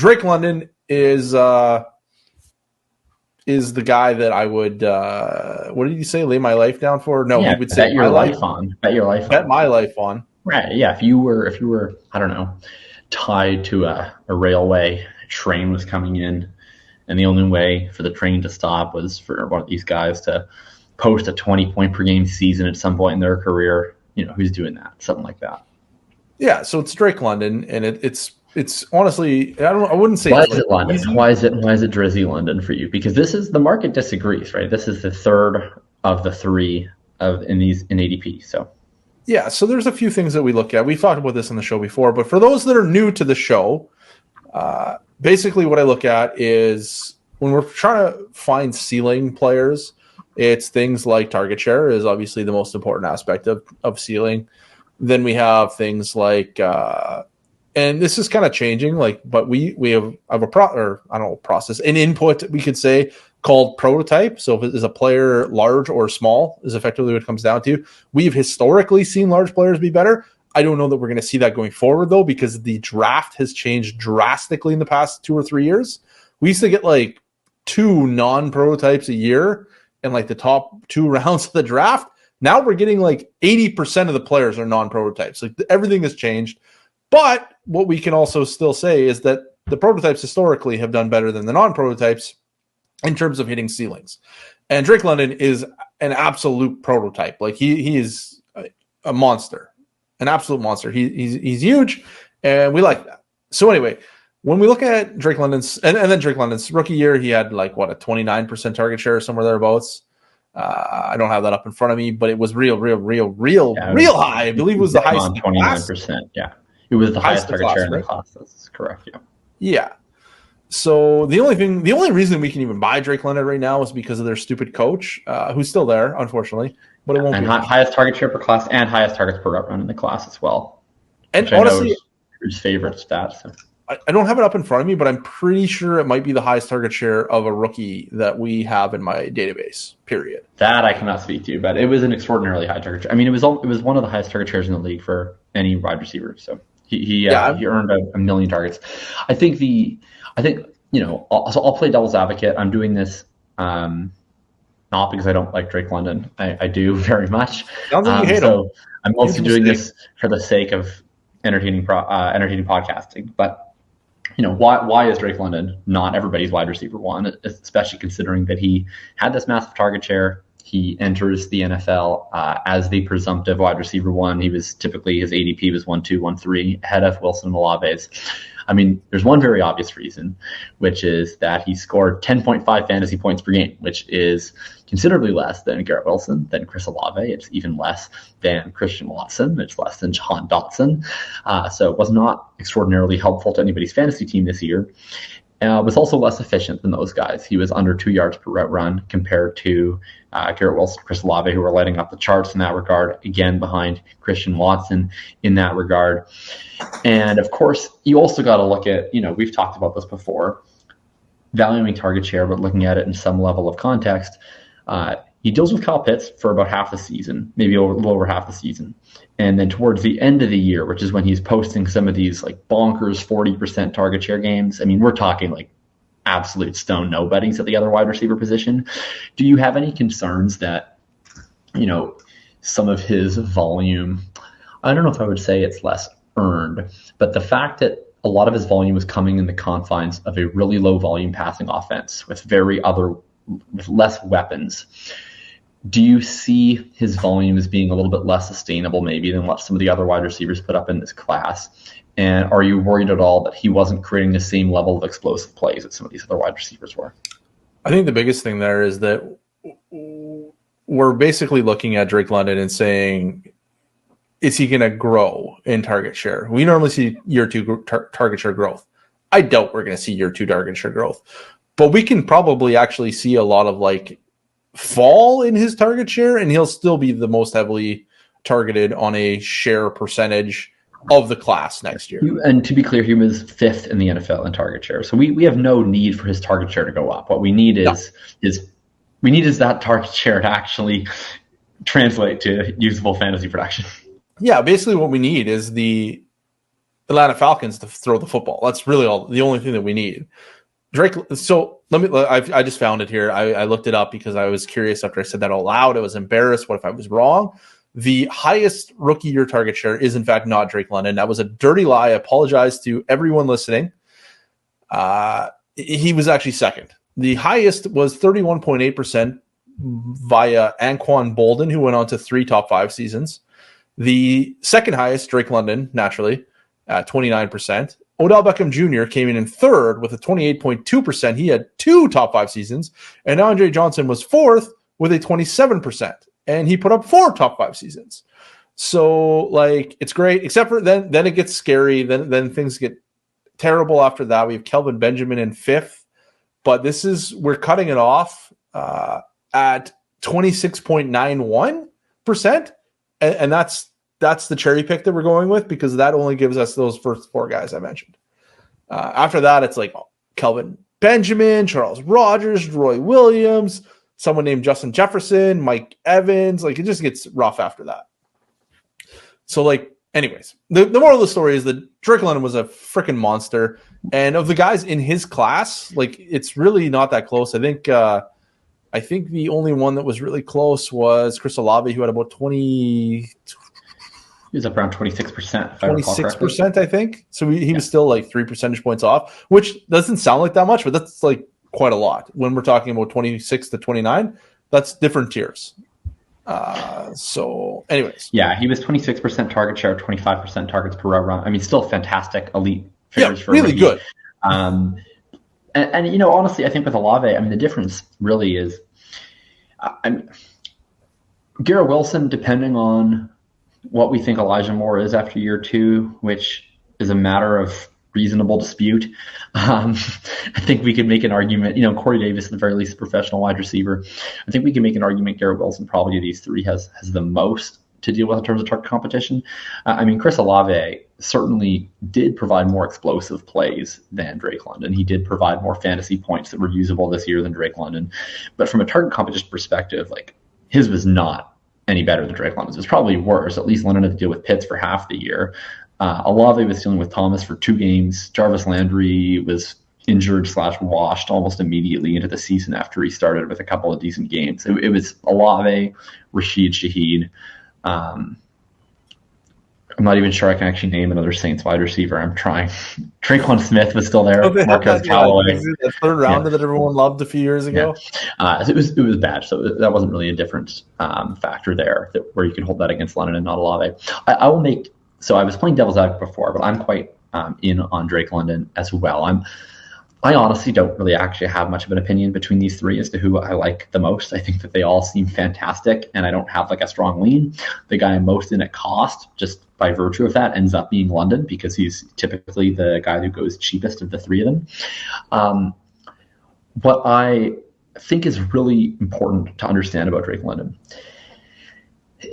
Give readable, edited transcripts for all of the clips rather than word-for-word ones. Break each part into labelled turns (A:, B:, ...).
A: Drake London is the guy that I would, what did you say, lay my life down for? No, he would say
B: bet your life on. Bet your life
A: bet
B: on.
A: my life on.
B: Right. Yeah. If you were, I don't know, tied to a railway, a train was coming in, and the only way for the train to stop was for one of these guys to post a 20-point per game season at some point in their career. Who's doing that? Something like that.
A: Yeah. So it's Drake London, and it's honestly, I wouldn't say.
B: Why is it London? Why is it Drizzy London for you? Because this is the market disagrees, right? This is the third of the three in ADP. So.
A: Yeah, so there's a few things that we look at. We've talked about this on the show before, but for those that are new to the show, basically what I look at is when we're trying to find ceiling players, it's things like target share is obviously the most important aspect of ceiling. Then we have things like, and this is kind of changing, but we have a process, an input, we could say, called prototype. So if it is a player large or small is effectively what it comes down to. We've historically seen large players be better. I don't know that we're going to see that going forward, though, because the draft has changed drastically in the past 2 or 3 years. We used to get 2 non-prototypes a year in the top 2 rounds of the draft. Now we're getting 80% of the players are non-prototypes. Everything has changed. But what we can also still say is that the prototypes historically have done better than the non-prototypes in terms of hitting ceilings. And Drake London is an absolute prototype. He is a monster, an absolute monster. He's huge, and we like that. So anyway, when we look at Drake London's, and then Drake London's rookie year, he had a 29% target share, somewhere thereabouts. I don't have that up in front of me, but it was real high. I believe it was the highest.
B: 29%. Yeah. It was the highest target share in the class. That's correct. Yeah.
A: Yeah. So the only reason we can even buy Drake London right now is because of their stupid coach, who's still there, unfortunately. But it won't be
B: highest target share per class and highest targets per route run in the class as well.
A: And honestly,
B: his favorite stat. So.
A: I don't have it up in front of me, but I'm pretty sure it might be the highest target share of a rookie that we have in my database. Period.
B: That I cannot speak to, but it was an extraordinarily high target share. I mean, it was one of the highest target shares in the league for any wide receiver. So he earned a million targets. I think so I'll play devil's advocate. I'm doing this not because I don't like Drake London. I do very much.
A: Sounds like you hate him.
B: I'm mostly doing this for the sake of entertaining podcasting. But why is Drake London not everybody's wide receiver one, especially considering that he had this massive target share. He enters the NFL as the presumptive wide receiver one. His ADP was 1, 2, 1, 3, ahead of Wilson and Olave's. I mean, there's one very obvious reason, which is that he scored 10.5 fantasy points per game, which is considerably less than Garrett Wilson, than Chris Olave. It's even less than Christian Watson. It's less than Jahan Dotson. So it was not extraordinarily helpful to anybody's fantasy team this year. Was also less efficient than those guys. He was under 2 yards per route run compared to Garrett Wilson, Chris Olave, who were lighting up the charts in that regard, again behind Christian Watson in that regard. And of course, you also got to look at, we've talked about this before, valuing target share, but looking at it in some level of context. He deals with Kyle Pitts for about half the season, maybe a little over half the season. And then towards the end of the year, which is when he's posting some of these bonkers 40% target share games. I mean, we're talking absolute stone nobodies at the other wide receiver position. Do you have any concerns that, some of his volume, I don't know if I would say it's less earned, but the fact that a lot of his volume was coming in the confines of a really low volume passing offense with with less weapons. Do you see his volume as being a little bit less sustainable maybe than what some of the other wide receivers put up in this class? And are you worried at all that he wasn't creating the same level of explosive plays that some of these other wide receivers were?
A: I think the biggest thing there is that we're basically looking at Drake London and saying, is he going to grow in target share? We normally see year 2 target share growth. I doubt we're going to see year 2 target share growth, but we can probably actually see a lot of fall in his target share, and he'll still be the most heavily targeted on a share percentage of the class next year.
B: And to be clear, he was 5th in the NFL in target share. So we have no need for his target share to go up. What we need is that target share to actually translate to usable fantasy production.
A: Yeah, basically what we need is the Atlanta Falcons to throw the football. That's really the only thing that we need. Drake. So I just found it here. I looked it up because I was curious after I said that out loud. I was embarrassed. What if I was wrong? The highest rookie year target share is in fact not Drake London. That was a dirty lie. I apologize to everyone listening. He was actually second. The highest was 31.8% via Anquan Bolden, who went on to 3 top 5 seasons. The second highest, Drake London, naturally, at 29%. Odell Beckham Jr. came in third with a 28.2%. He had 2 top 5 seasons. And Andre Johnson was fourth with a 27%. And he put up 4 top 5 seasons. So, like, it's great, except for then it gets scary. Then things get terrible after that. We have Kelvin Benjamin in 5th. But we're cutting it off at 26.91%. And that's the cherry pick that we're going with because that only gives us those first 4 guys I mentioned. After that, it's like Kelvin Benjamin, Charles Rogers, Roy Williams, someone named Justin Jefferson, Mike Evans. Like, it just gets rough after that. So, like, anyways, the moral of the story is that Drake London was a freaking monster. And of the guys in his class, like, it's really not that close. I think the only one that was really close was Chris Olave, who had about 20.
B: He was up around 26%.
A: 26%, I think. So he was still like 3 percentage points off, which doesn't sound like that much, but that's like quite a lot. When we're talking about 26 to 29, that's different tiers. So, anyways.
B: Yeah, he was 26% target share, 25% targets per route run. I mean, still fantastic, elite figures for
A: really good.
B: And you know, honestly, I think with Olave, I mean, the difference really is, Garret Wilson, depending on what we think Elijah Moore is after year 2, which is a matter of reasonable dispute. I think we could make an argument, you know, Corey Davis, at the very least, a professional wide receiver. I think we can make an argument Garret Wilson probably of these 3 has the most to deal with in terms of target competition. I mean, Chris Olave certainly did provide more explosive plays than Drake London. He did provide more fantasy points that were usable this year than Drake London. But from a target competition perspective, like, his was not any better than Drake London's. It was probably worse. At least London had to deal with Pitts for half the year. Olave was dealing with Thomas for 2 games. Jarvis Landry was injured/washed almost immediately into the season after he started with a couple of decent games. It was Olave, Rashid Shaheed. I'm not even sure I can actually name another Saints wide receiver. I'm trying. Traquan Smith was still there. Marquez Callaway.
A: The third rounder that everyone loved a few years ago.
B: Yeah. It was bad. So that wasn't really a different factor there where you could hold that against London and not Olave. I will make. So I was playing devil's advocate before, but I'm quite in on Drake London as well. I honestly don't really actually have much of an opinion between these 3 as to who I like the most. I think that they all seem fantastic, and I don't have like a strong lean. The guy I'm most in at cost, just by virtue of that, ends up being London because he's typically the guy who goes cheapest of the 3 of them. What I think is really important to understand about Drake London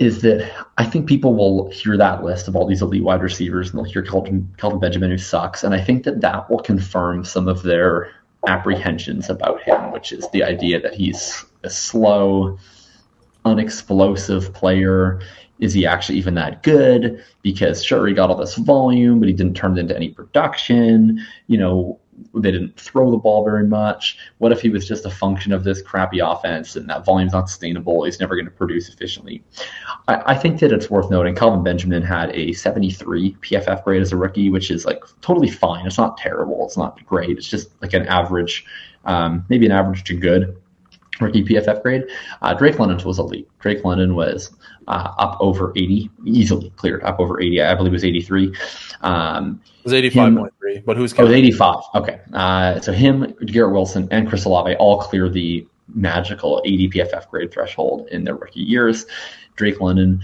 B: is that I think people will hear that list of all these elite wide receivers and they'll hear Kelvin Benjamin, who sucks. And I think that will confirm some of their apprehensions about him, which is the idea that he's a slow, unexplosive player. Is he actually even that good? Because sure, he got all this volume, but he didn't turn it into any production. You know, they didn't throw the ball very much. What if he was just a function of this crappy offense and that volume's not sustainable? He's never going to produce efficiently. I think that it's worth noting Kelvin Benjamin had a 73 PFF grade as a rookie, which is like totally fine. It's not terrible. It's not great. It's just like an average, maybe an average to good rookie PFF grade. Drake London's was elite. Drake London was up over 80, easily cleared up over 80. I believe it was 83.
A: It was 85.3, but who's
B: counting? Oh, 85. Okay. So him, Garret Wilson, and Chris Olave all clear the magical 80 PFF grade threshold in their rookie years. Drake London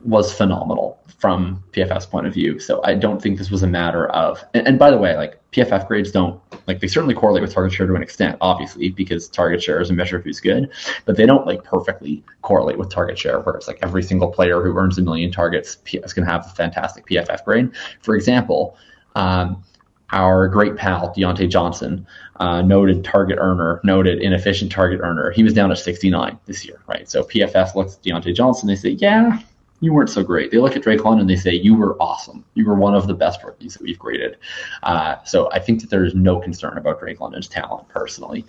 B: was phenomenal from PFF's point of view. So I don't think this was a matter of, and by the way, like PFF grades don't, like they certainly correlate with target share to an extent, obviously, because target share is a measure of who's good, but they don't like perfectly correlate with target share where it's like every single player who earns 1 million targets is going to have a fantastic PFF grade. For example, our great pal, Deontay Johnson, noted target earner, noted inefficient target earner. He was down at 69 this year, right? So PFF looks at Deontay Johnson, they say, yeah, you weren't so great. They look at Drake London and they say, you were awesome. You were one of the best rookies that we've graded. So I think that there is no concern about Drake London's talent personally.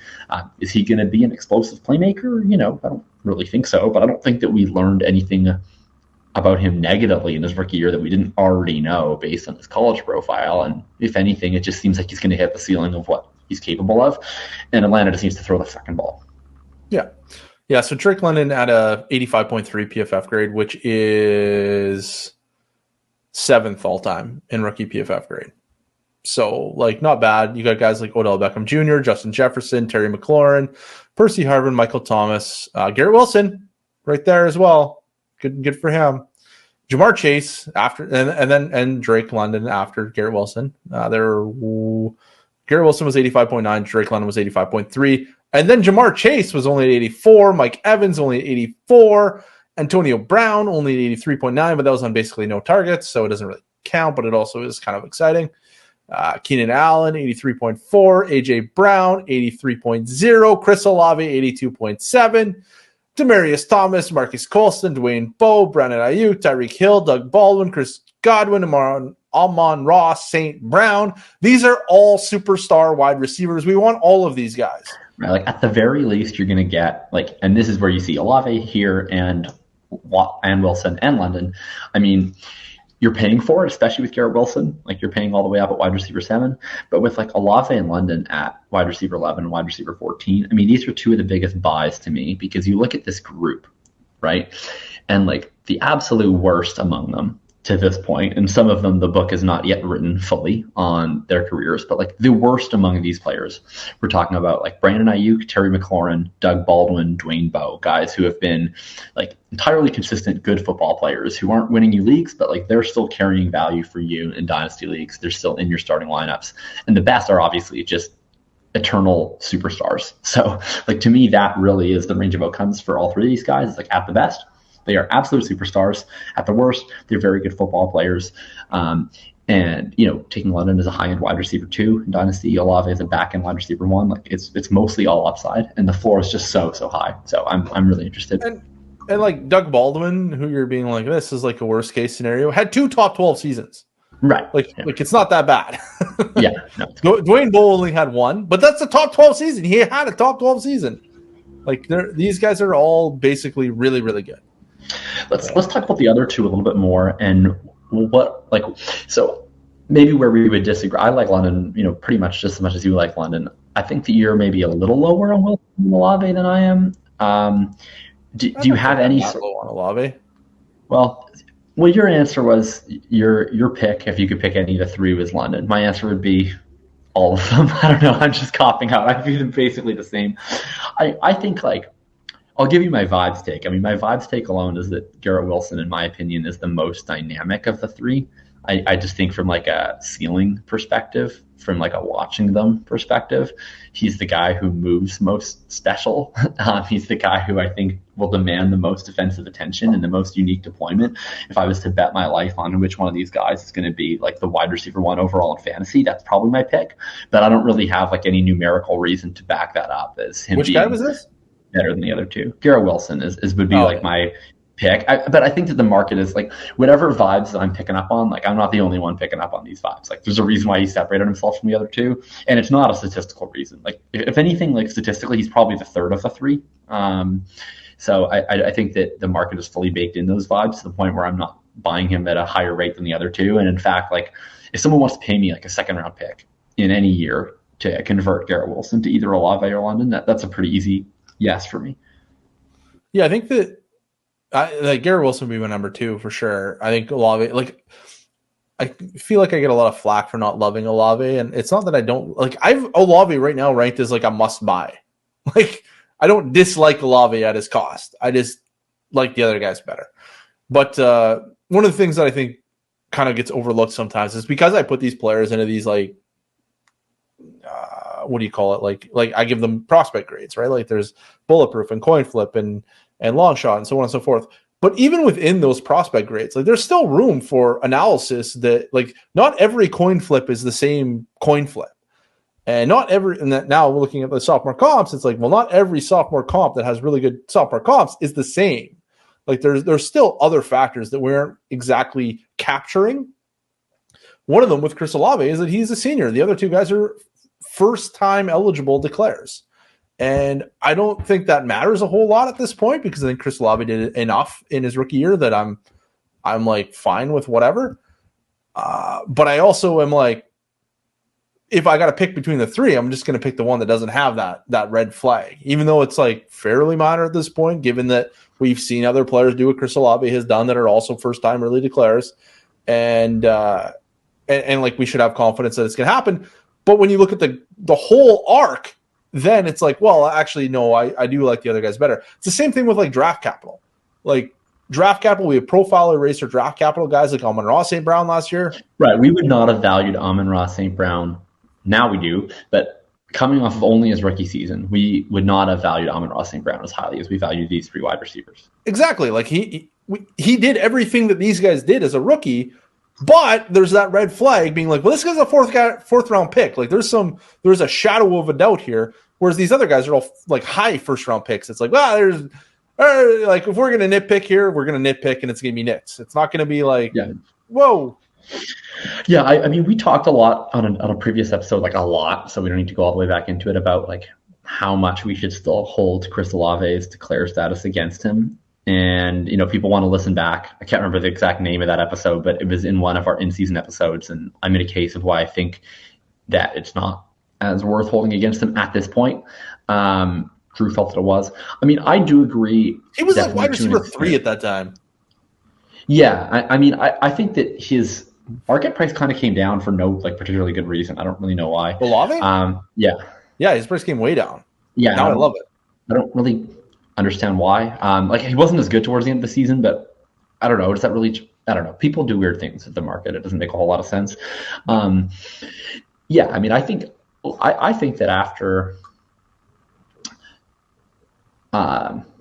B: Is he going to be an explosive playmaker? I don't really think so, but I don't think that we learned anything about him negatively in his rookie year that we didn't already know based on his college profile. And if anything, it just seems like he's going to hit the ceiling of what he's capable of. And Atlanta just needs to throw the fucking ball.
A: Yeah. Yeah. So Drake London at a 85.3 PFF grade, which is 7th all time in rookie PFF grade. So, like, not bad. You got guys like Odell Beckham Jr., Justin Jefferson, Terry McLaurin, Percy Harvin, Michael Thomas, Garrett Wilson right there as well. Good for him. Jamar Chase after, and Drake London after Garrett Wilson. Garrett Wilson was 85.9. Drake London was 85.3. And then Jamar Chase was only at 84. Mike Evans only at 84. Antonio Brown only at 83.9, but that was on basically no targets, so it doesn't really count, but it also is kind of exciting. Keenan Allen, 83.4. AJ Brown, 83.0. Chris Olave, 82.7. Demaryius Thomas, Marcus Colston, Dwayne Bowe, Brandon Ayuk, Tyreek Hill, Doug Baldwin, Chris Godwin, Amon Ross, St. Brown. These are all superstar wide receivers. We want all of these guys.
B: Right, like at the very least, you're going to get and this is where you see Olave here and Wilson and London. I mean, you're paying for it, especially with Garrett Wilson. Like, you're paying all the way up at wide receiver 7. But with Olave and London at wide receiver 11 and wide receiver 14, I mean, these are two of the biggest buys to me, because you look at this group, right? And the absolute worst among them to this point, and some of them the book is not yet written fully on their careers, but the worst among these players, we're talking about Brandon Ayuk, Terry McLaurin, Doug Baldwin, Dwayne Bowe, guys who have been entirely consistent good football players who aren't winning you leagues, but they're still carrying value for you in dynasty leagues. They're still in your starting lineups, and the best are obviously just eternal superstars. So to me, that really is the range of outcomes for all three of these guys. It's at the best, they are absolute superstars. At the worst, they're very good football players. And taking London as a high-end wide receiver 2 in Dynasty, Olave as a back-end wide receiver 1, it's mostly all upside, and the floor is just so high. So I'm really interested.
A: And Doug Baldwin, who you're being this is a worst case scenario, had 2 top 12 seasons.
B: Right.
A: It's not that bad.
B: Yeah. No.
A: Dwayne Bowe only had 1, but that's a top 12 season. He had a top 12 season. These guys are all basically really, really good.
B: Let's talk about the other two a little bit more, and so maybe where we would disagree. I like London, pretty much just as much as you like London. I think that you're maybe a little lower on Wilson and Olave than I am. Do you have any
A: low on Olave?
B: Well, your answer was your pick. If you could pick any of the 3, was London. My answer would be all of them. I don't know. I'm just copping out. I view them basically the same. I think I'll give you my vibes take. I mean, my vibes take alone is that Garrett Wilson, in my opinion, is the most dynamic of the 3. I just think from a ceiling perspective, from a watching them perspective, he's the guy who moves most special. He's the guy who I think will demand the most defensive attention and the most unique deployment. If I was to bet my life on which one of these guys is going to be the wide receiver 1 overall in fantasy, that's probably my pick. But I don't really have any numerical reason to back that up as him.
A: Which guy was this?
B: Better than the other 2. Garrett Wilson would be my pick. But I think that the market is whatever vibes that I'm picking up on, I'm not the only one picking up on these vibes. There's a reason why he separated himself from the other 2, and it's not a statistical reason. If anything, statistically, he's probably the 3rd of the 3. So I think that the market is fully baked in those vibes to the point where I'm not buying him at a higher rate than the other 2. And in fact, if someone wants to pay me a 2nd round pick in any year to convert Garrett Wilson to either Olave or London, that's a pretty easy yes for me.
A: Yeah, I think that Garrett Wilson would be my number 2 for sure. I think Olave, I feel I get a lot of flack for not loving Olave, and it's not that I don't I've Olave right now ranked as a must buy. I don't dislike Olave at his cost. I just like the other guys better. But one of the things that I think kind of gets overlooked sometimes is because I put these players into these what do you call it? I give them prospect grades, right? There's bulletproof and coin flip and long shot and so on and so forth. But even within those prospect grades, there's still room for analysis that not every coin flip is the same coin flip. And now we're looking at the sophomore comps. It's not every sophomore comp that has really good sophomore comps is the same. Like there's still other factors that we aren't exactly capturing. One of them with Chris Olave is that he's a senior. The other two guys are first-time eligible declares. And I don't think that matters a whole lot at this point because I think Chris Olave did enough in his rookie year that I'm like fine with whatever. But I also am like, if I got to pick between the three, I'm just going to pick the one that doesn't have that red flag, even though it's like fairly minor at this point, given that we've seen other players do what Chris Olave has done that are also first-time early declares. And like we should have confidence that it's going to happen. But when you look at the whole arc, then it's like, well, actually, no, I do like the other guys better. It's the same thing with like draft capital. Like draft capital, we have profile eraser draft capital guys like Amon-Ra St. Brown last year.
B: Right. We would not have valued Amon-Ra St. Brown. Now we do. But coming off of only his rookie season, we would not have valued Amon-Ra St. Brown as highly as we value these three wide receivers.
A: Exactly. Like he did everything that these guys did as a rookie. But there's that red flag being like, well, this guy's a fourth round pick. Like there's a shadow of a doubt here. Whereas these other guys are all like high first round picks. It's like, well, there's like if we're going to nitpick here, we're going to nitpick and it's going to be nits. It's not going to be like, whoa.
B: Yeah. I mean, we talked a lot on a previous episode, like a lot. So we don't need to go all the way back into it about like how much we should still hold Chris Olave's declare status against him. And, people want to listen back. I can't remember the exact name of that episode, but it was in one of our in-season episodes. And I made a case of why I think that it's not as worth holding against him at this point. Drew felt that it was. I mean, I do agree.
A: He was like wide receiver 3 at that time.
B: Yeah. I think that his market price kind of came down for no like particularly good reason. I don't really know why.
A: Olave?
B: Yeah.
A: Yeah, his price came way down.
B: Yeah.
A: Now I love it.
B: I don't really understand why. Like he wasn't as good towards the end of the season, but I don't know. Does that really? I don't know. People do weird things with the market. It doesn't make a whole lot of sense. Yeah, I mean, I think that after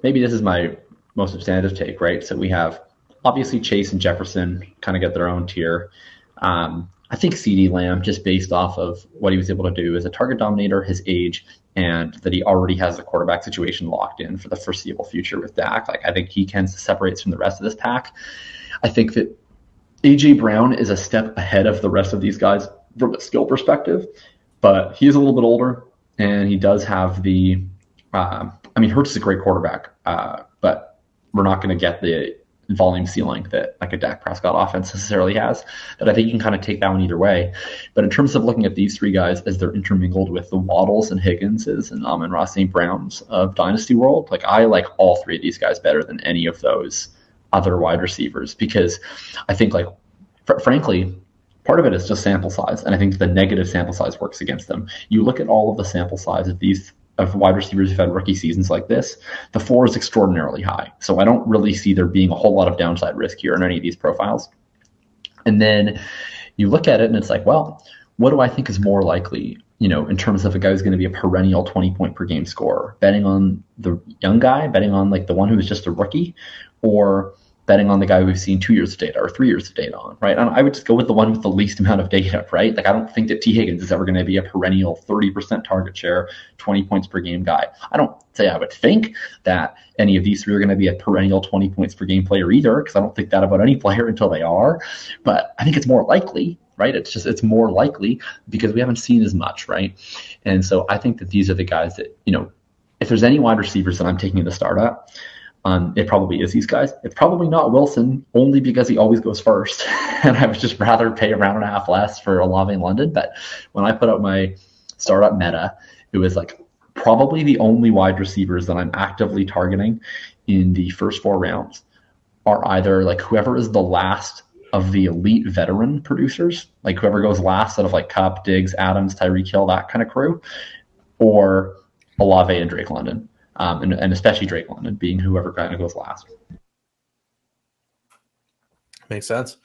B: maybe this is my most substantive take, right? So we have obviously Chase and Jefferson kind of get their own tier. I think CeeDee Lamb, just based off of what he was able to do as a target dominator, his age, and that he already has the quarterback situation locked in for the foreseeable future with Dak. Like I think he can separate from the rest of this pack. I think that A.J. Brown is a step ahead of the rest of these guys from a skill perspective, but he is a little bit older, and he does have the Hurts is a great quarterback, but we're not going to get the volume ceiling that like a Dak Prescott offense necessarily has. But I think you can kind of take that one either way. But in terms of looking at these three guys as they're intermingled with the Waddles and Higginses and Amon-Ra St. Browns of Dynasty World, like I like all three of these guys better than any of those other wide receivers because I think like frankly, part of it is just sample size. And I think the negative sample size works against them. You look at all of the sample size of wide receivers who've had rookie seasons like this, the 4 is extraordinarily high. So I don't really see there being a whole lot of downside risk here in any of these profiles. And then you look at it and it's like, well, what do I think is more likely, in terms of a guy who's going to be a perennial 20-point per game scorer? Betting on the young guy, betting on like the one who is just a rookie, or betting on the guy we've seen 2 years of data or 3 years of data on, right? And I would just go with the one with the least amount of data, right? Like I don't think that T. Higgins is ever going to be a perennial 30% target share, 20 points per game guy. I don't say I would think that any of these three are going to be a perennial 20 points per game player either, because I don't think that about any player until they are. But I think it's more likely, right? It's more likely because we haven't seen as much, right? And so I think that these are the guys that, if there's any wide receivers that I'm taking the start at, it probably is these guys. It's probably not Wilson, only because he always goes first. And I would just rather pay a round and a half less for Olave in London. But when I put out my startup meta, it was like probably the only wide receivers that I'm actively targeting in the first 4 rounds are either like whoever is the last of the elite veteran producers, like whoever goes last out of like Kupp, Diggs, Adams, Tyreek Hill, that kind of crew, or Olave and Drake London. And especially Drake London being whoever kind of goes last.
A: Makes sense.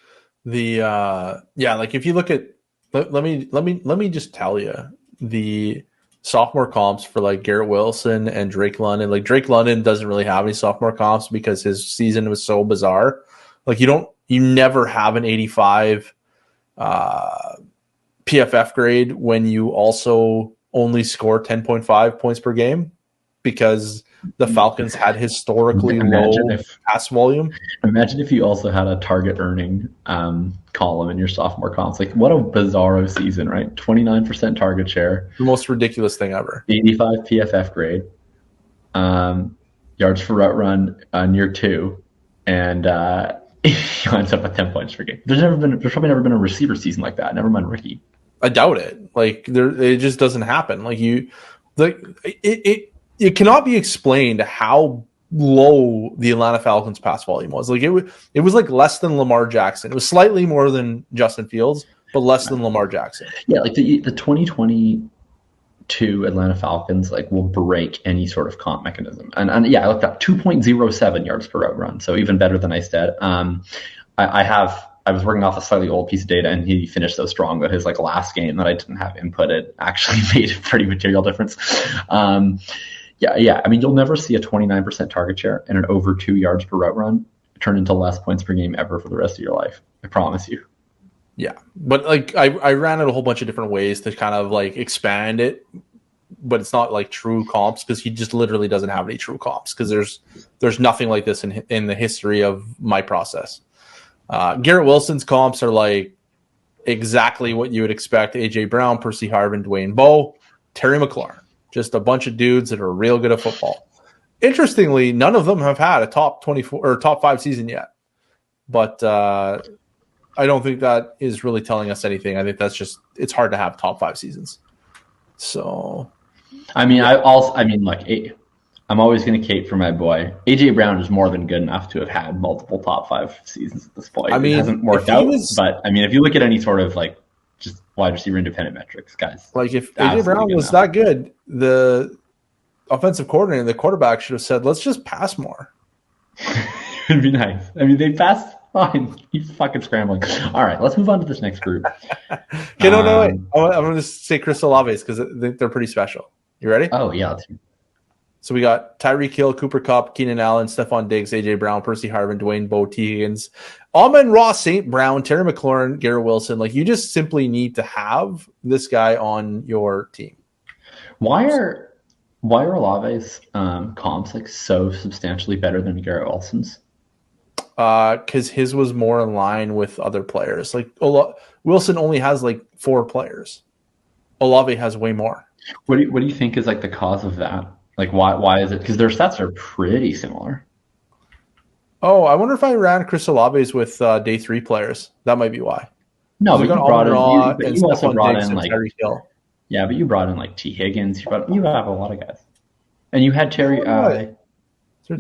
A: Like if you look at, let me just tell you the sophomore comps for like Garret Wilson and Drake London. Like Drake London doesn't really have any sophomore comps because his season was so bizarre. Like you never have an 85 PFF grade when you also only score 10.5 points per game, because the Falcons had historically low pass volume.
B: Imagine if you also had a target earning column in your sophomore comps. Like, what a bizarro season, right? 29% target share.
A: The most ridiculous thing ever.
B: 85 PFF grade. Yards per route run near 2. And he ends up with 10 points per game. There's probably never been a receiver season like that. Never mind rookie.
A: I doubt it. Like, it just doesn't happen. Like, it cannot be explained how low the Atlanta Falcons pass volume was. Like, it was like less than Lamar Jackson. It was slightly more than Justin Fields, but less than Lamar Jackson.
B: Yeah, like the 2022 Atlanta Falcons like will break any sort of comp mechanism. And yeah, I looked up 2.07 yards per route run, so even better than I said. I was working off a slightly old piece of data, and he finished so strong that his like last game that I didn't have inputted actually made a pretty material difference. Yeah. I mean, you'll never see a 29% target share and an over 2 yards per route run turn into less points per game ever for the rest of your life. I promise you.
A: Yeah, but like I ran it a whole bunch of different ways to kind of like expand it, but it's not like true comps because he just literally doesn't have any true comps because there's nothing like this in the history of my process. Garrett Wilson's comps are like exactly what you would expect: AJ Brown, Percy Harvin, Dwayne Bowe, Terry McLaurin. Just a bunch of dudes that are real good at football. Interestingly, none of them have had a top 24 or top 5 season yet. But I don't think that is really telling us anything. I think that's just it's hard to have top 5 seasons. So,
B: I mean, yeah. I'm always going to cape for my boy. AJ Brown is more than good enough to have had multiple top 5 seasons at this point. I mean, it hasn't worked out, but I mean, if you look at any sort of like just wide receiver independent metrics, guys.
A: Like if AJ Brown was that good, the offensive coordinator, the quarterback should have said, "Let's just pass more."
B: It'd be nice. I mean, they passed fine. He's fucking scrambling. All right, let's move on to this next group.
A: Okay, no, wait. I'm going to say Chris Olave's because they're pretty special. You ready?
B: Oh yeah.
A: So we got Tyreek Hill, Cooper Kupp, Keenan Allen, Stephon Diggs, AJ Brown, Percy Harvin, Dwayne Bowe, T. Higgins, Amon-Ra St. Brown, Terry McLaurin, Garrett Wilson. Like, you just simply need to have this guy on your team.
B: Why are Olave's comps like so substantially better than Garrett Wilson's?
A: Because his was more in line with other players. Like Wilson only has like 4 players. Olave has way more.
B: What do you think is like the cause of that? Like, why is it? Because their stats are pretty similar.
A: Oh, I wonder if I ran Chris Olave's with day 3 players. That might be why.
B: No, but you also brought in like
A: Tyreek Hill.
B: Yeah, but you brought in like T. Higgins. You have a lot of guys, and you had Terry.
A: 13
B: This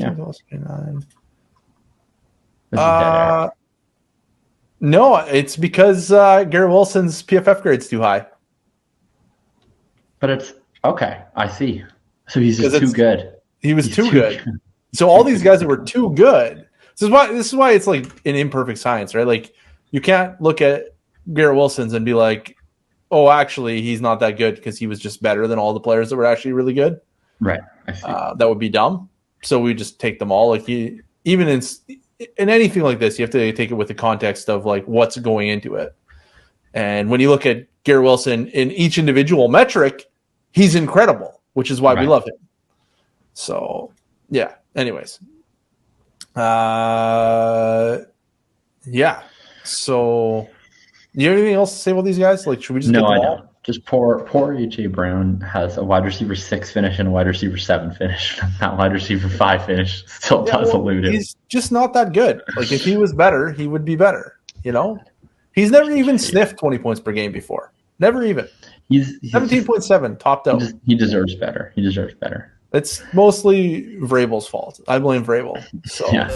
B: is dead air.
A: No, it's because Garrett Wilson's PFF grade's too high.
B: But it's okay. I see. So he's just too good.
A: He's too good. So all these guys that were too good. This is why it's like an imperfect science, right? Like you can't look at Garrett Wilson's and be like, oh, actually, he's not that good because he was just better than all the players that were actually really good.
B: Right. I see.
A: That would be dumb. So we just take them all. Like even in anything like this, you have to take it with the context of like what's going into it. And when you look at Garrett Wilson in each individual metric, he's incredible, which is why we love him. So, yeah. Anyways. Yeah. So, do you have anything else to say about these guys? Like, should we just
B: No, I don't. Just poor AJ Brown has a wide receiver 6 finish and a wide receiver 7 finish. That wide receiver 5 finish still does elude him.
A: He's just not that good. Like, if he was better, he would be better. You know? He's never even sniffed 20 points per game before. Never even.
B: He's
A: 17.7, topped out.
B: He deserves better. He deserves better.
A: It's mostly Vrabel's fault. I blame Vrabel. So.
B: Yeah.